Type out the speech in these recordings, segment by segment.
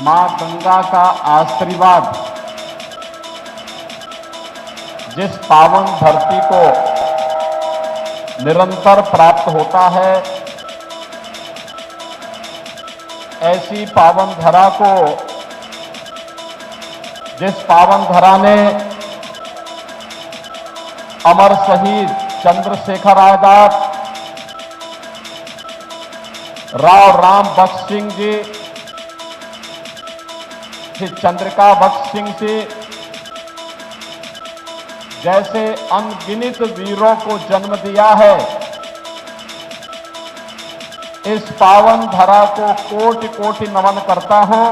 मां गंगा का आशीर्वाद जिस पावन धरती को निरंतर प्राप्त होता है, ऐसी पावन धरा को, जिस पावन धरा ने अमर शहीद चंद्रशेखर आजाद, राव राम बख्श सिंह जी, श्री चंद्रिका बख्श सिंह जी जैसे अनगिनत वीरों को जन्म दिया है, इस पावन धरा को कोटि कोटि नमन करता हूं।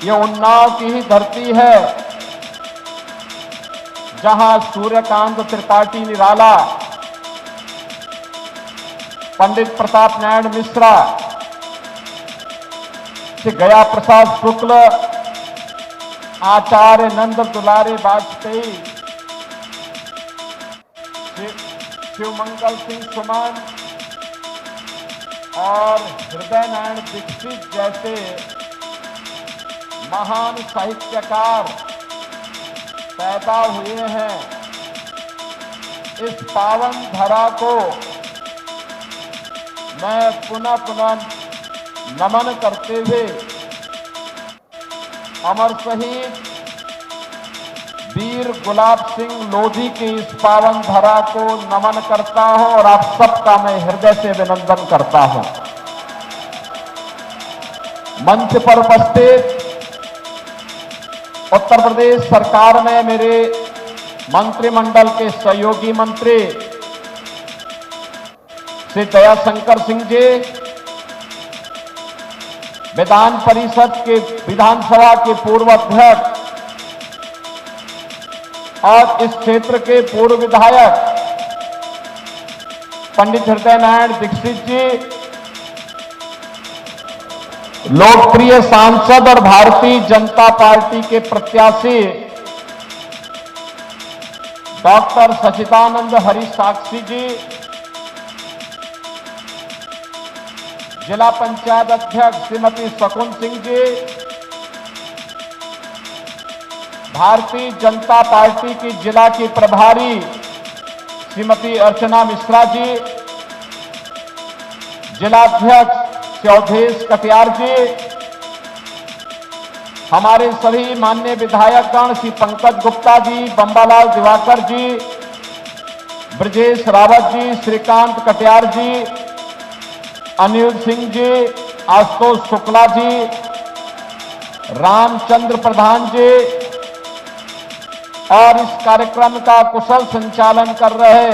ये उन्नाव की ही धरती है जहां सूर्यकांत त्रिपाठी निराला, पंडित प्रताप नारायण मिश्रा, श्री गया प्रसाद शुक्ल, आचार्य नंद दुलारे वाजपेयी, शिवमंगल सिंह सुमन और हृदय नारायण दीक्षित जैसे महान साहित्यकार पैदा हुए हैं। इस पावन धरा को मैं पुनः पुनः नमन करते हुए अमर शहीद वीर गुलाब सिंह लोधी की इस पावन धरा को नमन करता हूं और आप सबका मैं हृदय से अभिनंदन करता हूं। मंच पर उपस्थित उत्तर प्रदेश सरकार में मेरे मंत्रिमंडल के सहयोगी मंत्री श्री दयाशंकर सिंह जी, विधान परिषद के विधानसभा के पूर्व अध्यक्ष और इस क्षेत्र के पूर्व विधायक पंडित हृदय नारायण दीक्षित जी, लोकप्रिय सांसद और भारतीय जनता पार्टी के प्रत्याशी डॉक्टर सचिदानंद हरि साक्षी जी, जिला पंचायत अध्यक्ष श्रीमती शकुन सिंह जी, भारतीय जनता पार्टी की जिला की प्रभारी श्रीमती अर्चना मिश्रा जी, जिलाध्यक्ष चौधेश कटियार जी, हमारे सभी माननीय विधायकगण श्री पंकज गुप्ता जी, बंबालाल दिवाकर जी, ब्रजेश रावत जी, श्रीकांत कटियार जी, अनिल सिंह जी, आशुतोष शुक्ला जी, रामचंद्र प्रधान जी और इस कार्यक्रम का कुशल संचालन कर रहे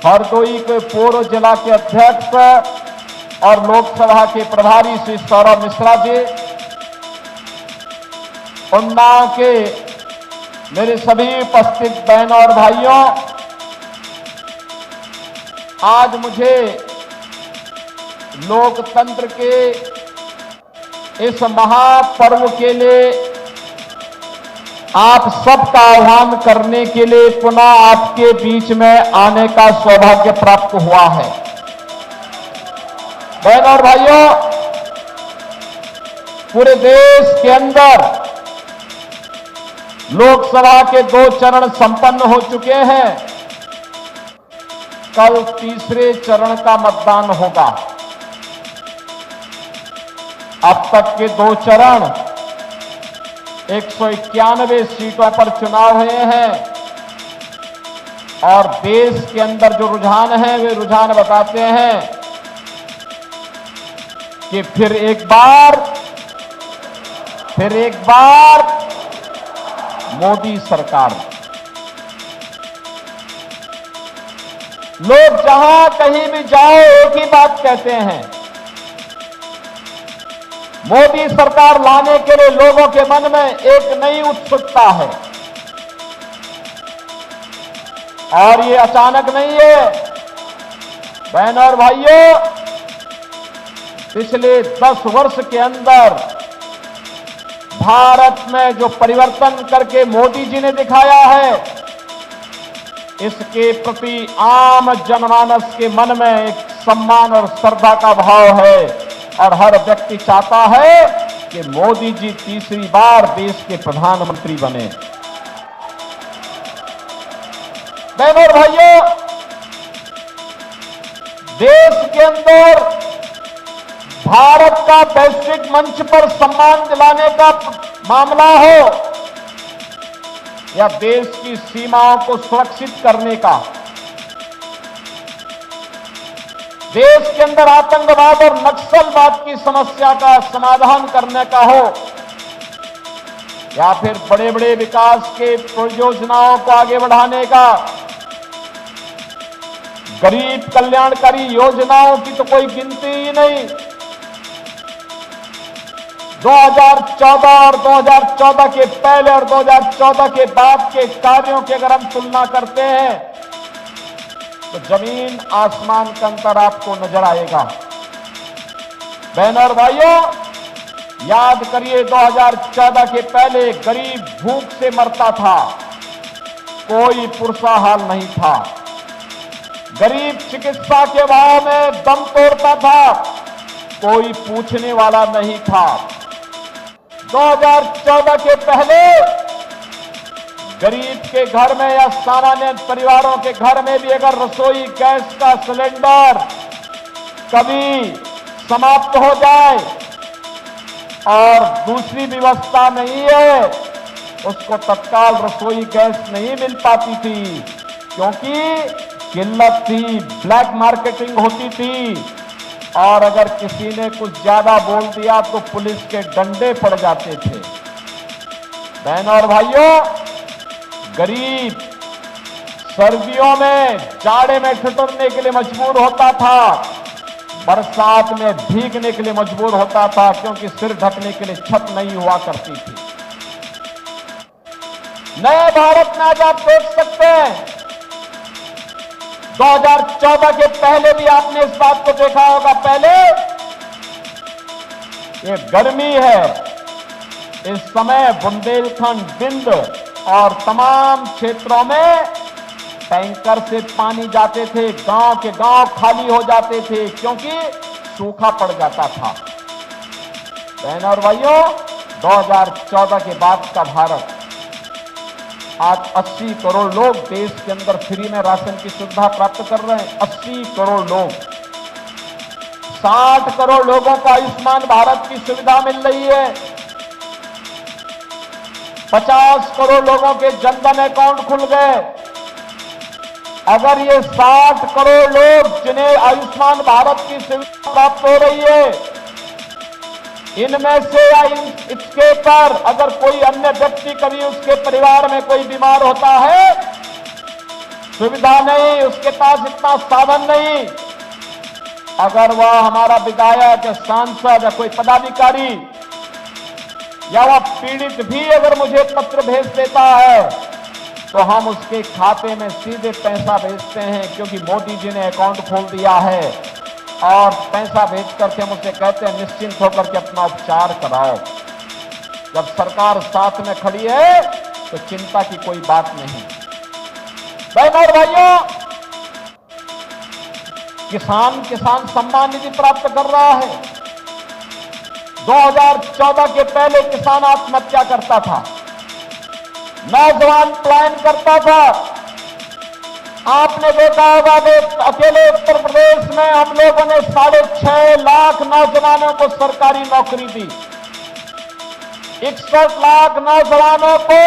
हरदोई के पूर्व जिला के अध्यक्ष और लोकसभा के प्रभारी श्री सौरभ मिश्रा जी, उन्नाव के मेरे सभी उपस्थित बहनों और भाइयों, आज मुझे लोकतंत्र के इस महापर्व के लिए आप सबका आह्वान करने के लिए पुनः आपके बीच में आने का सौभाग्य प्राप्त हुआ है। बहनों और भाइयों, पूरे देश के अंदर लोकसभा के 2 चरण संपन्न हो चुके हैं। कल तीसरे चरण का मतदान होगा। अब तक के 2 चरण 191 सीटों पर चुनाव हुए हैं और देश के अंदर जो रुझान है वे रुझान बताते हैं कि फिर एक बार मोदी सरकार। लोग जहां कहीं भी जाओ एक ही बात कहते हैं, मोदी सरकार लाने के लिए लोगों के मन में एक नई उत्सुकता है और ये अचानक नहीं है। बहनों और भाइयों, पिछले 10 वर्ष के अंदर भारत में जो परिवर्तन करके मोदी जी ने दिखाया है, इसके प्रति आम जनमानस के मन में एक सम्मान और श्रद्धा का भाव है और हर व्यक्ति चाहता है कि मोदी जी तीसरी बार देश के प्रधानमंत्री बने। बहनों और भाइयों, देश के अंदर भारत का वैश्विक मंच पर सम्मान दिलाने का मामला हो या देश की सीमाओं को सुरक्षित करने का, देश के अंदर आतंकवाद और नक्सलवाद की समस्या का समाधान करने का हो या फिर बड़े बड़े विकास के परियोजनाओं को आगे बढ़ाने का, गरीब कल्याणकारी योजनाओं की तो कोई गिनती ही नहीं। 2014 और 2014 के पहले और 2014 के बाद के कार्यों की अगर हम तुलना करते हैं तो जमीन आसमान का अंतर आपको नजर आएगा। बहनों और भाइयों, याद करिए 2014 के पहले गरीब भूख से मरता था, कोई पुरसा हाल नहीं था। गरीब चिकित्सा के भाव में दम तोड़ता था, कोई पूछने वाला नहीं था। 2014 के पहले गरीब के घर में या सामान्य परिवारों के घर में भी अगर रसोई गैस का सिलेंडर कभी समाप्त हो जाए और दूसरी व्यवस्था नहीं है, उसको तत्काल रसोई गैस नहीं मिल पाती थी क्योंकि किल्लत थी, ब्लैक मार्केटिंग होती थी और अगर किसी ने कुछ ज्यादा बोल दिया तो पुलिस के डंडे पड़ जाते थे। बहनों और भाइयों, गरीब सर्दियों में जाड़े में ठिठुरने के लिए मजबूर होता था, बरसात में भीगने के लिए मजबूर होता था क्योंकि सिर ढकने के लिए छत नहीं हुआ करती थी। नए भारत में आज आप देख सकते हैं 2014 के पहले भी आपने इस बात को देखा होगा। पहले ये गर्मी है, इस समय बुंदेलखंड, बिंद और तमाम क्षेत्रों में टैंकर से पानी जाते थे, गांव के गांव खाली हो जाते थे क्योंकि सूखा पड़ जाता था। बहनों और भाइयों, 2014 के बाद का भारत, आज 80 करोड़ लोग देश के अंदर फ्री में राशन की सुविधा प्राप्त कर रहे हैं। 80 करोड़ लोग, 60 करोड़ लोगों को आयुष्मान भारत की सुविधा मिल रही है। 50 करोड़ लोगों के जनधन अकाउंट खुल गए। अगर ये 60 करोड़ लोग जिन्हें आयुष्मान भारत की सुविधा प्राप्त हो रही है, इनमें से या इसके पर अगर कोई अन्य व्यक्ति, कभी उसके परिवार में कोई बीमार होता है, सुविधा नहीं, उसके पास इतना साधन नहीं, अगर वह हमारा विधायक या सांसद या कोई पदाधिकारी या वह पीड़ित भी अगर मुझे पत्र भेज देता है तो हम उसके खाते में सीधे पैसा भेजते हैं क्योंकि मोदी जी ने अकाउंट खोल दिया है और पैसा भेज करके हम उसे कहते हैं निश्चिंत होकर के अपना उपचार कराओ। जब सरकार साथ में खड़ी है तो चिंता की कोई बात नहीं। बहनों और भाइयों, किसान सम्मान निधि प्राप्त कर रहा है। 2014 के पहले किसान आत्महत्या करता था, नौजवान पलायन करता था। आपने देखा होगा कि अकेले उत्तर प्रदेश में हम लोगों ने 6.5 लाख नौजवानों को सरकारी नौकरी दी। 61 लाख नौजवानों को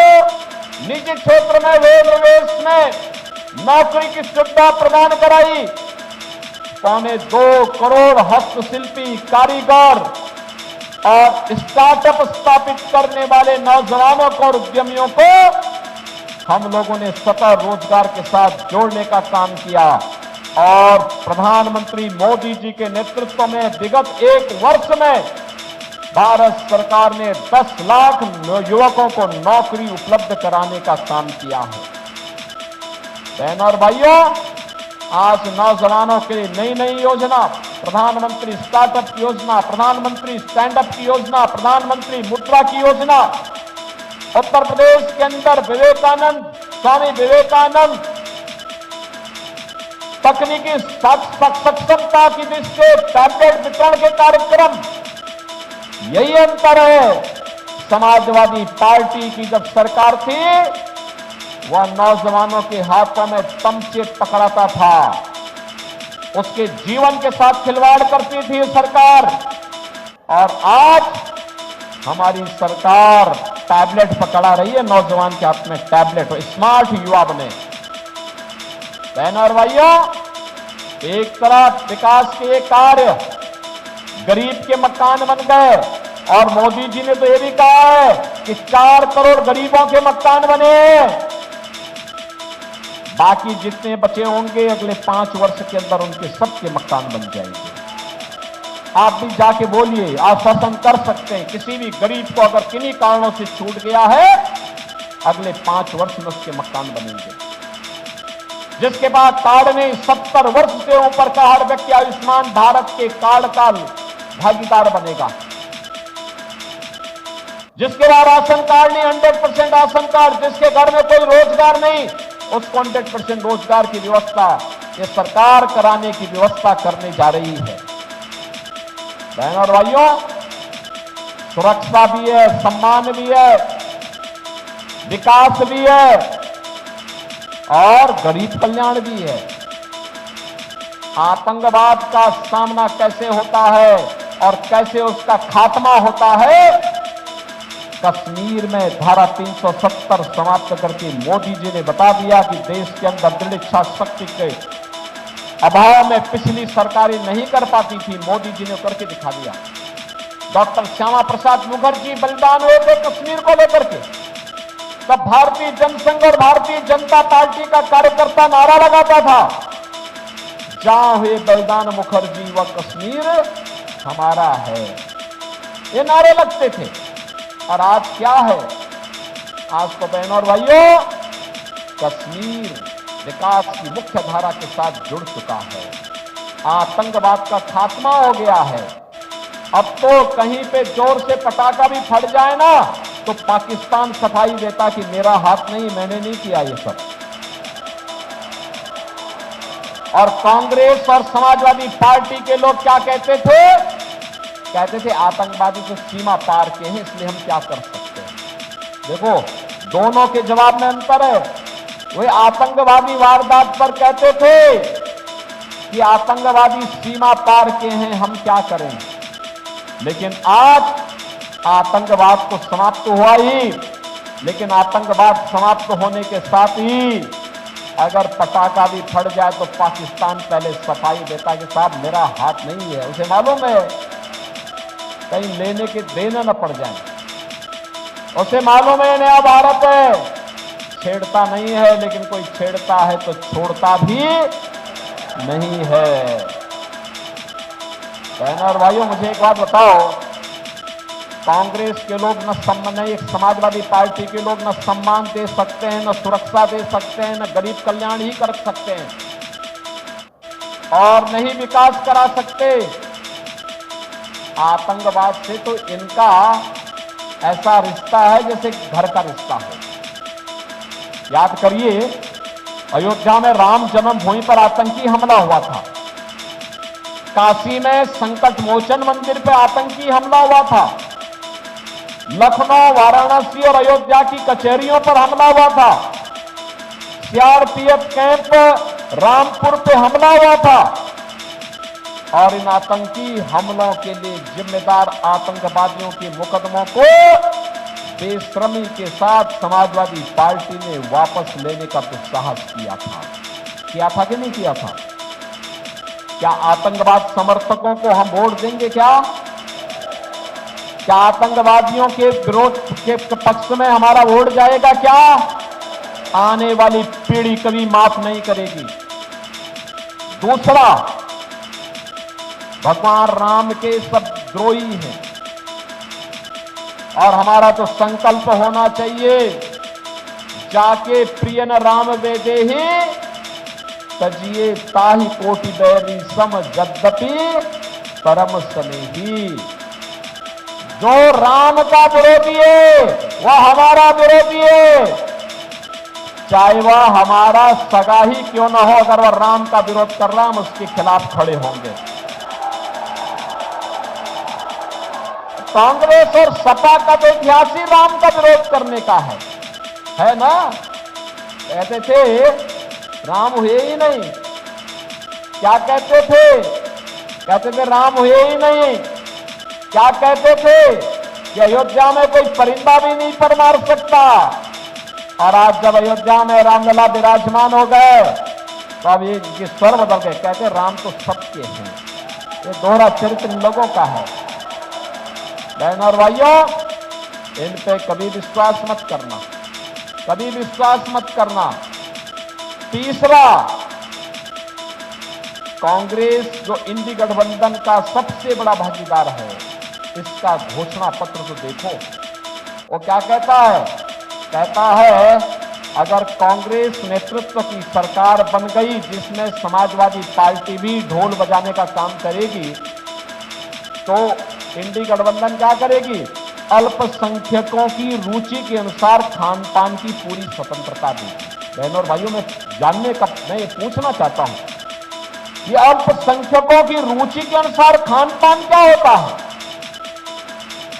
निजी क्षेत्र में, रेलवेज में नौकरी की सुविधा प्रदान कराई। 2.25 करोड़ हस्तशिल्पी, कारीगर और स्टार्टअप स्थापित करने वाले नौजवानों को और उद्यमियों को हम लोगों ने स्वतः रोजगार के साथ जोड़ने का काम किया और प्रधानमंत्री मोदी जी के नेतृत्व में विगत 1 वर्ष में भारत सरकार ने 10 लाख युवकों को नौकरी उपलब्ध कराने का काम किया है। बहनों और भाइयों, आज नौजवानों के लिए नई नई योजना, प्रधानमंत्री स्टार्टअप की योजना, प्रधानमंत्री स्टैंड अप की योजना, प्रधानमंत्री मुद्रा की योजना, उत्तर प्रदेश के अंदर विवेकानंद, स्वामी विवेकानंद तकनीकी सक्षमता की दृष्टि से टैबलेट वितरण के कार्यक्रम, यही अंतर है। समाजवादी पार्टी की जब सरकार थी, वह नौजवानों के हाथों में तमचे पकड़ाता था, उसके जीवन के साथ खिलवाड़ करती थी सरकार। और आज हमारी सरकार टैबलेट पकड़ा रही है, नौजवान के हाथ में टैबलेट हो, स्मार्ट युवा बने। बहनों और भाइयों, एक तरफ विकास के कार्य, गरीब के मकान बन गए, और मोदी जी ने तो यह भी कहा है कि 4 करोड़ गरीबों के मकान बने। बाकी जितने बचे होंगे अगले 5 वर्ष के अंदर उनके सबके मकान बन जाएंगे। आप भी जाके बोलिए, आश्वासन कर सकते हैं, किसी भी गरीब को अगर किन्हीं कारणों से छूट गया है, अगले 5 वर्ष में उसके मकान बनेंगे। जिसके बाद कार्ड में 70 वर्ष से ऊपर का हर व्यक्ति आयुष्मान भारत के कार्ड का भागीदार बनेगा। जिसके बाद राशन कार्ड नहीं, 100% राशन कार्ड, जिसके घर में कोई रोजगार नहीं, उसको 100% रोजगार की व्यवस्था ये सरकार कराने की व्यवस्था करने जा रही है। बहनों और भाइयों, सुरक्षा भी है, सम्मान भी है, विकास भी है और गरीब कल्याण भी है। आतंकवाद का सामना कैसे होता है और कैसे उसका खात्मा होता है, कश्मीर में धारा 370 समाप्त करके मोदी जी ने बता दिया कि देश के अंदर दृढ़ इच्छा शक्ति के अभाव में पिछली सरकारें नहीं कर पाती थी, मोदी जी ने करके दिखा दिया। डॉक्टर श्यामा प्रसाद मुखर्जी बलिदान हुए थे कश्मीर को लेकर के, तब भारतीय जनसंघ और भारतीय जनता पार्टी का कार्यकर्ता नारा लगाता था, जहां हुए बलिदान मुखर्जी व कश्मीर हमारा है, ये नारे लगते थे। और आज क्या है, आज तो बहनों और भाइयों, कश्मीर विकास की मुख्य धारा के साथ जुड़ चुका है, आतंकवाद का खात्मा हो गया है। अब तो कहीं पे जोर से पटाखा भी फट जाए ना, तो पाकिस्तान सफाई देता कि मेरा हाथ नहीं, मैंने नहीं किया ये सब। और कांग्रेस और समाजवादी पार्टी के लोग क्या कहते थे, कहते थे आतंकवादी तो सीमा पार के हैं, इसलिए हम क्या कर सकते हैं। देखो, दोनों के जवाब में अंतर है। वे आतंकवादी वारदात पर कहते थे कि आतंकवादी सीमा पार के हैं, हम क्या करें। लेकिन आज आतंकवाद तो समाप्त हुआ ही, लेकिन आतंकवाद समाप्त होने के साथ ही अगर पटाखा भी फट जाए तो पाकिस्तान पहले सफाई देता कि साहब मेरा हाथ नहीं है, उसे मालूम है कहीं लेने के देना न पड़ जाए, उसे मालूम है नया भारत है, छेड़ता नहीं है, लेकिन कोई छेड़ता है तो छोड़ता भी नहीं है। बहनों और भाइयों, मुझे एक बात बताओ, कांग्रेस के लोग न समाजवादी पार्टी के लोग न सम्मान दे सकते हैं, न सुरक्षा दे सकते हैं, न गरीब कल्याण ही कर सकते हैं और नहीं विकास करा सकते। आतंकवाद से तो इनका ऐसा रिश्ता है जैसे घर का रिश्ता हो। याद करिए, अयोध्या में राम जन्मभूमि पर आतंकी हमला हुआ था, काशी में संकट मोचन मंदिर पर आतंकी हमला हुआ था, लखनऊ, वाराणसी और अयोध्या की कचहरियों पर हमला हुआ था, सीआरपीएफ कैंप रामपुर पे हमला हुआ था। और इन आतंकी हमलों के लिए जिम्मेदार आतंकवादियों के मुकदमों को बेशर्मी के साथ समाजवादी पार्टी ने वापस लेने का दुस्साहस किया था कि नहीं किया था? क्या आतंकवाद समर्थकों को हम वोट देंगे? क्या आतंकवादियों के विरोध के पक्ष में हमारा वोट जाएगा? क्या आने वाली पीढ़ी कभी माफ नहीं करेगी। दूसरा, भगवान राम के सब द्रोही हैं और हमारा तो संकल्प होना चाहिए, जाके प्रिय न राम वेदेहि तजिए ताहि कोटि बैरी सम यद्यपि परम स्नेही। जो राम का विरोधी है वह हमारा विरोधी है, चाहे वह हमारा सगा ही क्यों ना हो, अगर वह राम का विरोध कर रहा, हम उसके खिलाफ खड़े होंगे। कांग्रेस और सपा का तो इतिहास ही राम का विरोध करने का है ना। कहते थे राम हुए ही नहीं, क्या कहते थे? कहते थे राम हुए ही नहीं। क्या कहते थे कि अयोध्या में कोई परिंदा भी नहीं पर मार सकता। और आज जब अयोध्या में रामलला विराजमान हो गए तो अब ये स्वर बदल गए, कहते राम तो सबके हैं। ये दोहरा चरित्र इन लोगों का है। बहन और भाइयों, इन पे कभी विश्वास मत करना, कभी विश्वास मत करना। तीसरा, कांग्रेस जो इंडी गठबंधन का सबसे बड़ा भागीदार है, इसका घोषणा पत्र तो देखो। वो क्या कहता है? कहता है अगर कांग्रेस नेतृत्व की सरकार बन गई जिसमें समाजवादी पार्टी भी ढोल बजाने का काम करेगी, तो इंडी गठबंधन क्या करेगी? अल्पसंख्यकों की रुचि के अनुसार खान पान की पूरी स्वतंत्रता देगी। बहनों और भाइयों, मैं ये पूछना चाहता हूं, ये अल्पसंख्यकों की रुचि के अनुसार खान पान क्या होता है?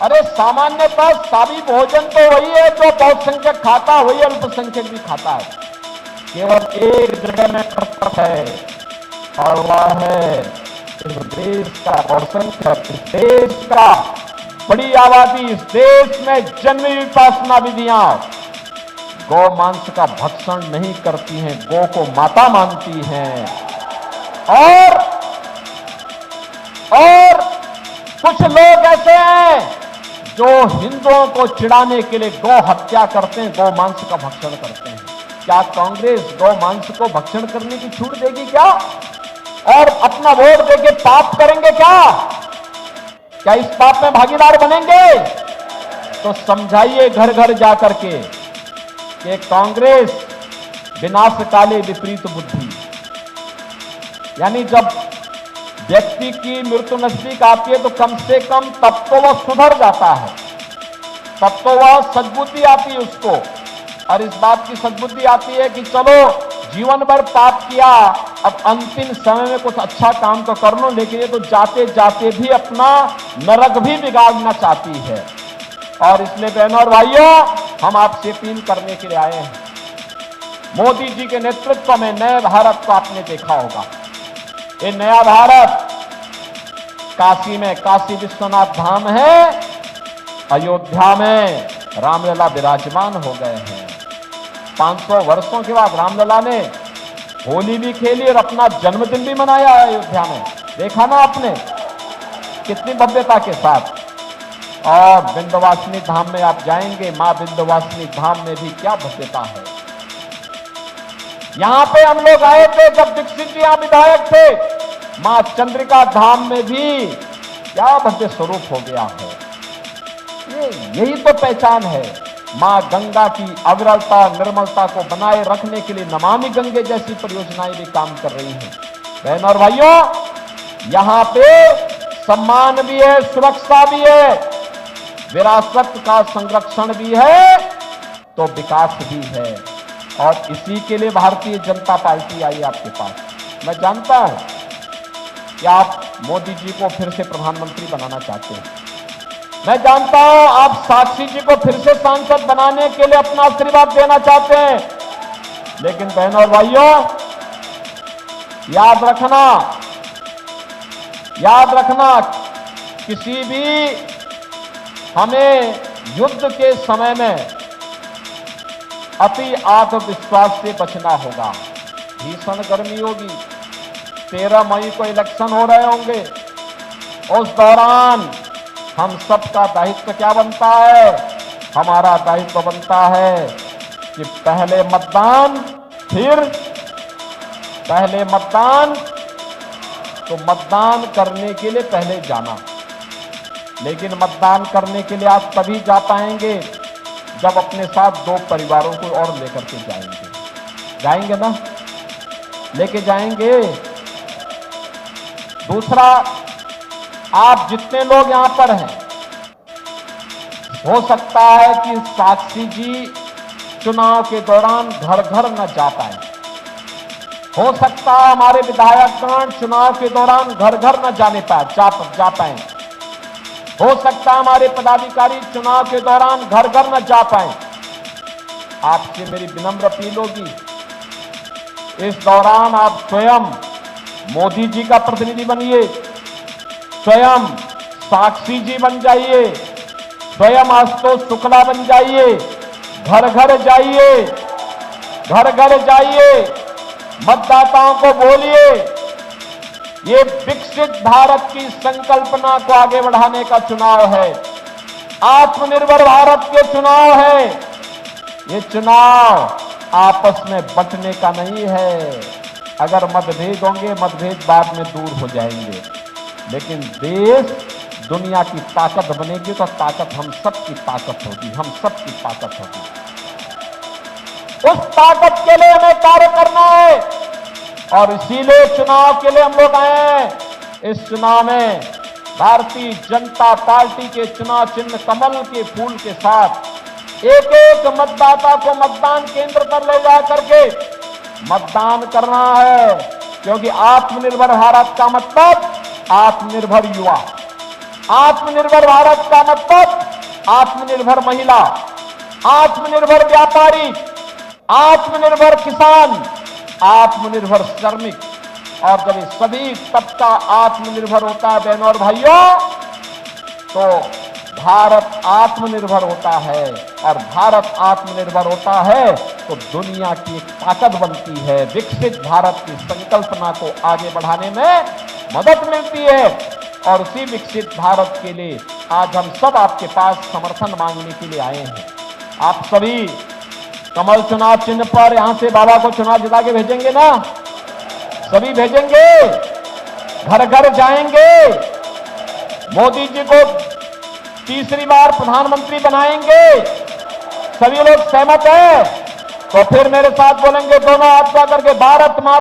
अरे सामान्यतः सारी भोजन तो वही है जो बहुसंख्यक खाता है, वही अल्पसंख्यक भी खाता है। केवल एक जगह में फर्क है और वह है इस देश का बहुसंख्यक, इस देश का बड़ी आबादी, इस देश में जन्मी उपासना विधियां गौ मांस का भक्षण नहीं करती हैं, गौ को माता मानती हैं। और कुछ लोग ऐसे हैं जो हिंदुओं को चिढ़ाने के लिए गौ हत्या करते हैं, गौ मांस का भक्षण करते हैं। क्या कांग्रेस गौ मांस को भक्षण करने की छूट देगी क्या? और अपना वोट देके पाप करेंगे क्या? क्या इस पाप में भागीदार बनेंगे? तो समझाइए घर घर जाकर के कि कांग्रेस विनाशकाले विपरीत बुद्धि, यानी जब व्यक्ति की मृत्यु नजदीक आती है तो कम से कम तब तो वह सुधर जाता है, तब तो वह सद्बुद्धि आती है उसको। और इस बात की सद्बुद्धि आती है कि चलो जीवन भर पाप किया, अब अंतिम समय में कुछ अच्छा काम तो कर लो, लेकिन ये तो जाते जाते भी अपना नरक भी बिगाड़ना चाहती है। और इसलिए बहनों और भाइयों, हम आपसे अपील करने के लिए आए हैं। मोदी जी के नेतृत्व में नए भारत को आपने देखा होगा। ये नया भारत काशी में काशी विश्वनाथ धाम है, अयोध्या में रामलला विराजमान हो गए हैं। 500 वर्षों के बाद रामलला ने होली भी खेली और अपना जन्मदिन भी मनाया है अयोध्या में। देखा ना आपने कितनी भव्यता के साथ। और विंध्यवासिनी धाम में आप जाएंगे, मां विंध्यवासिनी धाम में भी क्या भव्यता है। यहां पे हम लोग आए थे जब दीक्षित जी यहां विधायक थे, मां चंद्रिका धाम में भी क्या भव्य स्वरूप हो गया है। यही तो पहचान है। मां गंगा की अविरलता निर्मलता को बनाए रखने के लिए नमामि गंगे जैसी परियोजनाएं भी काम कर रही हैं। बहनों और भाइयों, यहां पे सम्मान भी है, सुरक्षा भी है, विरासत का संरक्षण भी है, तो विकास भी है। और इसी के लिए भारतीय जनता पार्टी आई आपके पास। मैं जानता हूं कि आप मोदी जी को फिर से प्रधानमंत्री बनाना चाहते हैं। मैं जानता हूं आप साक्षी जी को फिर से सांसद बनाने के लिए अपना आशीर्वाद देना चाहते हैं। लेकिन बहनों और भाइयों, याद रखना, किसी भी हमें युद्ध के समय में अति आत्मविश्वास से बचना होगा। भीषण गर्मी होगी, 13 मई को इलेक्शन हो रहे होंगे। उस दौरान हम सबका दायित्व क्या बनता है? हमारा दायित्व बनता है कि पहले मतदान, तो मतदान करने के लिए पहले जाना। लेकिन मतदान करने के लिए आप तभी जा पाएंगे जब अपने साथ 2 परिवारों को और लेकर के जाएंगे ना, लेके जाएंगे। दूसरा, आप जितने लोग यहां पर हैं, हो सकता है कि साक्षी जी चुनाव के दौरान घर घर न जा पाए। हो सकता है हमारे विधायकगण चुनाव के दौरान घर घर न जा पाए। हो सकता है हमारे पदाधिकारी चुनाव के दौरान घर घर न जा पाए। आपसे मेरी विनम्र अपील होगी, इस दौरान आप स्वयं मोदी जी का प्रतिनिधि बनिए, स्वयं साक्षी जी बन जाइए, स्वयं आशुतोष शुक्ला बन जाइए, घर घर जाइए, घर घर जाइए, मतदाताओं को बोलिए। ये विकसित भारत की संकल्पना को आगे बढ़ाने का चुनाव है, आत्मनिर्भर भारत के चुनाव है। ये चुनाव आपस में बंटने का नहीं है। अगर मतभेद होंगे, मतभेद बाद में दूर हो जाएंगे, लेकिन देश दुनिया की ताकत बनेगी तो ताकत हम सबकी ताकत होगी, हम सबकी ताकत होगी। उस ताकत के लिए हमें कार्य करना है और इसीलिए चुनाव के लिए हम लोग आए हैं। इस चुनाव में भारतीय जनता पार्टी के चुनाव चिन्ह कमल के फूल के साथ एक एक मतदाता को मतदान केंद्र पर ले जा करके मतदान करना है, क्योंकि आत्मनिर्भर भारत का मतलब आत्मनिर्भर युवा, आत्मनिर्भर भारत का मतलब आत्मनिर्भर महिला, आत्मनिर्भर व्यापारी, आत्मनिर्भर किसान, आत्मनिर्भर श्रमिक। और जब ये सभी तबका आत्मनिर्भर होता है बहनों और भाइयों, तो भारत आत्मनिर्भर होता है। और भारत आत्मनिर्भर होता है तो दुनिया की एक ताकत बनती है, विकसित भारत की संकल्पना को आगे बढ़ाने में मदद मिलती है। और उसी विकसित भारत के लिए आज हम सब आपके पास समर्थन मांगने के लिए आए हैं। आप सभी कमल चुनाव चिन्ह पर यहां से बाबा को चुनाव जिता के भेजेंगे ना? सभी भेजेंगे, घर घर जाएंगे, मोदी जी को तीसरी बार प्रधानमंत्री बनाएंगे। सभी लोग सहमत हैं? तो फिर मेरे साथ बोलेंगे दोनों हाथ उठा करके भारत माता